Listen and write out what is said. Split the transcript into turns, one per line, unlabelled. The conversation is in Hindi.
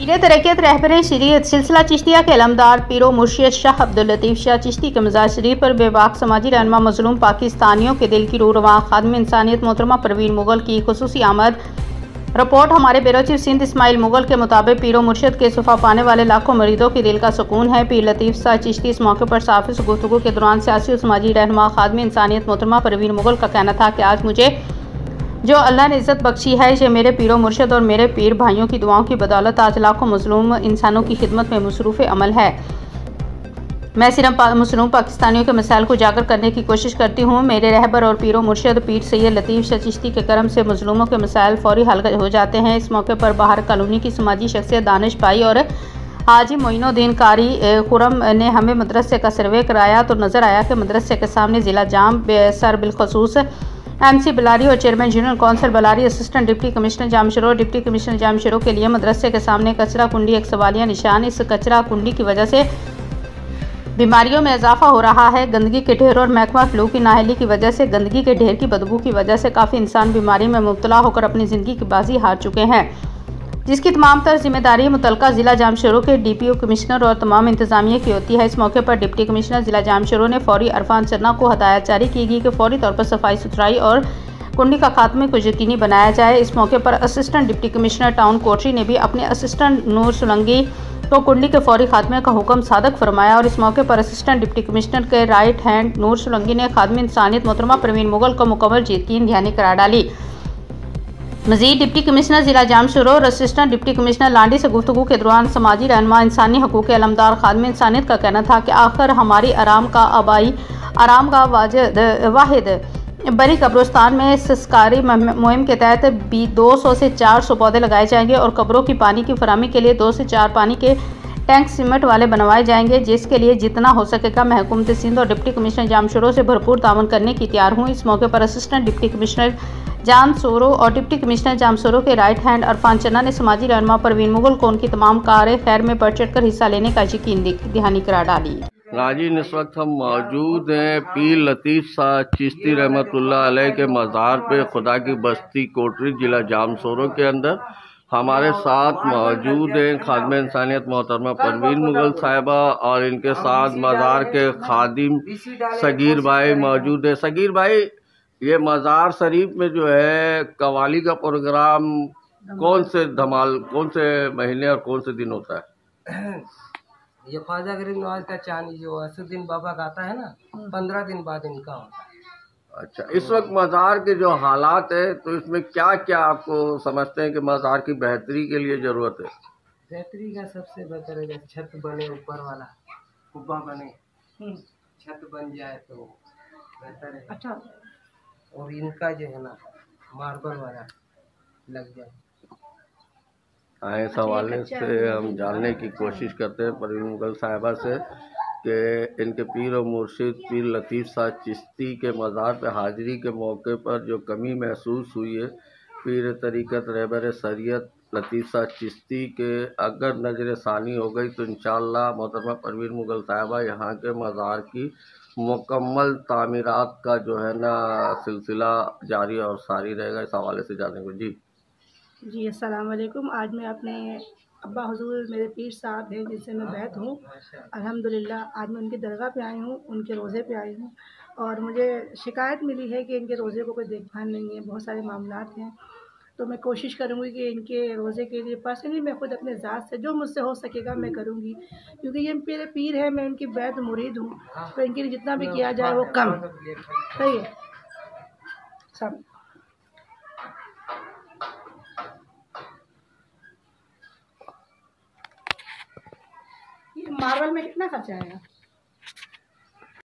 पीर तरक्यत रहबर शरीयत सिलसिला चिश्तिया के अलमदार पीरो मुर्शिद शाह अब्दुल लतीफ़ शाह चिश्ती के मज़ार शरीफ पर बेबाक समाजी रहनुमा मज़लूम पाकिस्तानियों के दिल की रूह रवां खादिम इंसानियत मोहतरमा परवीन मुगल की खुसूसी आमद। रिपोर्ट हमारे ब्यूरो चीफ सिंध इस्माइल मुगल के मुताबिक पीरो मुर्शिद के शिफा पाने वाले लाखों मरीजों के दिल का सुकून है। पीर लतीफ़ शाह चिश्ती इस मौके पर साफ़ी से गुफ्तगू के दौरान सियासी और समाजी रहनुमा खादिम इंसानियत मोहतरमा परवीन मुगल का कहना था कि आज मुझे जो अल्लाह ने इज़्ज़त बख्शी है, ये मेरे पीरो मुर्शिद और मेरे पीर भाइयों की दुआओं की बदौलत आज लाखों मज़लूम इंसानों की खिदमत में मसरूफ़ अमल है। मैं सिर्फ मज़लूम पाकिस्तानियों के मसाइल को उजागर करने की कोशिश करती हूँ। मेरे रहबर और पीरो मुर्शिद पीर सैयद लतीफ़ शाह चिश्ती के करम से मज़लूमों के मसाइल फ़ौरी हल हो जाते हैं। इस मौके पर बाहर कॉलोनी की समाजी शख्सियत दानिश भाई और हाजी मोइनुद्दीन कारी खुरम ने हमें मदरसे का सर्वे कराया तो नज़र आया कि मदरसे के सामने ज़िला जाम सर बिलखसूस MC बलारी और chairman union council Balari, assistant deputy commissioner Jamshoro और डिप्टी कमिश्नर जामशरो के लिए मदरसे के सामने कचरा कुंडी एक सवालिया निशान। इस कचरा कुंडी की वजह से बीमारियों में इजाफा हो रहा है। गंदगी के ढेर और महकमा फ्लू की नाहली की वजह से गंदगी के ढेर की बदबू की वजह से काफ़ी इंसान बीमारी में मुब्तला होकर अपनी ज़िंदगी की बाजी हार चुके हैं, जिसकी तमाम तर जिम्मेदारी मुतलका ज़िला जामशरो के DPO कमिश्नर और तमाम इंतजामिया की होती है। इस मौके पर डिप्टी कमिश्नर ज़िला जामशरो ने फौरी अरफान चन्ना को हदायत जारी की गई कि फौरी तौर पर सफाई सुथराई और कुंडी का खात्मे को यकीनी बनाया जाए। इस मौके पर असिस्टेंट डिप्टी कमिश्नर टाउन कोटरी ने भी अपने असिस्टेंट नूर सुलंगी को कुंडी के फौरी खात्मे का हुक्म सादक फरमाया और इस मौके पर असिस्टेंट डिप्टी कमिश्नर के राइट हैंड नूर सुलंगी ने खादिम इंसानियत मोहतरमा परवीन मुगल को मुकम्मल यकीन दहानी करार डाली। मजीद डिप्टी कमिश्नर ज़िला जामशरो और असिस्टेंट डिप्टी कमिश्नर लांडी से गुफ्तगू के दौरान समाजी रहनुमा इंसानी हकूक़ के अलमदार खादिम इंसानियत का कहना था कि आखिर हमारी आराम का वाहिद बरी कब्रिस्तान में संस्कारी मुहिम के तहत 200 से 400 पौधे लगाए जाएंगे और कब्रों की पानी की फराहमी के लिए 2 से 4 पानी के टैंक सीमेंट वाले बनवाए जाएंगे, जिसके लिए जितना हो सकेगा मैं हुकूमत सिंध और डिप्टी कमिश्नर जामशरो से भरपूर तावन करने की तैयार हूँ। इस मौके पर असिस्टेंट डिप्टी कमिश्नर जामशरो और डिप्टी कमिश्नर जामशरो के राइट हैंड अरफान चन्ना ने समाजी रहनुमा परवीन मुगल को उनकी तमाम कार खैर में बढ़ चढ़ कर हिस्सा लेने का यकीन दहानी करार डाली।
नाज़रीन, इस वक्त हम मौजूद हैं पीर लतीफ़ शाह चिश्ती रहमतुल्लाह अलैह के मज़ार पे खुदा की बस्ती कोटरी ज़िला जामशरो के अंदर। हमारे साथ मौजूद हैं खादिम इंसानियत मोहतरमा परवीन मुगल साहिबा और इनके साथ मज़ार के खादिम सगीर भाई मौजूद है। सगीर भाई, ये मज़ार शरीफ में जो है कव्वाली का प्रोग्राम कौन से महीने और कौन से दिन होता है?
ये ख्वाजा गरीब नवाज का चांद जो असुद्दीन बाबा का आता है ना, 15 दिन बाद इनका होता है।
अच्छा, इस वक्त मज़ार के जो हालात है तो इसमें क्या क्या आपको समझते हैं कि मज़ार की बेहतरी के लिए ज़रूरत है?
बेहतरी का सबसे बेहतर है छत बने, ऊपर वाला कुब्बा बने, छत बन जाए तो बेहतर है। अच्छा, और इनका जो है ना मार्बल वाला लग जाए।
इस हवाले से हम जानने की कोशिश करते हैं परवीन मुगल साहिबा से कि इनके पीर और मुर्शिद पीर लतीफ़ शाह चिश्ती के मज़ार पे हाज़िरी के मौके पर जो कमी महसूस हुई है पीर तरीक़त रहबर शरीयत लतीफ़ शाह चिश्ती के अगर नज़र सानी हो गई तो इंशाअल्लाह मोहतरमा परवीन मुगल साहिबा यहाँ के मज़ार की मुकम्मल तामीरात का जो है ना सिलसिला जारी और सारी रहेगा। इस हवाले से जाने को
जी अस्सलाम वालेकुम। आज मैं अपने अब्बा हुजूर मेरे पीर साहब हैं जिनसे मैं बैत हूँ, अल्हम्दुलिल्लाह आज मैं उनकी दरगाह पे आई हूँ, उनके रोज़े पे आई हूँ और मुझे शिकायत मिली है कि इनके रोज़े को कोई देखभाल नहीं है, बहुत सारे मामलात हैं। तो मैं कोशिश करूँगी कि इनके रोज़े के लिए पर्सनली मैं खुद अपने ज़ात से जो मुझसे हो सकेगा मैं करूँगी, क्योंकि ये मेरे पीर है, मैं उनकी बैत मुरीद हूँ, तो इनके लिए जितना भी किया जाए वो कम सही है। सब मार्बल में कितना खर्चा आएगा?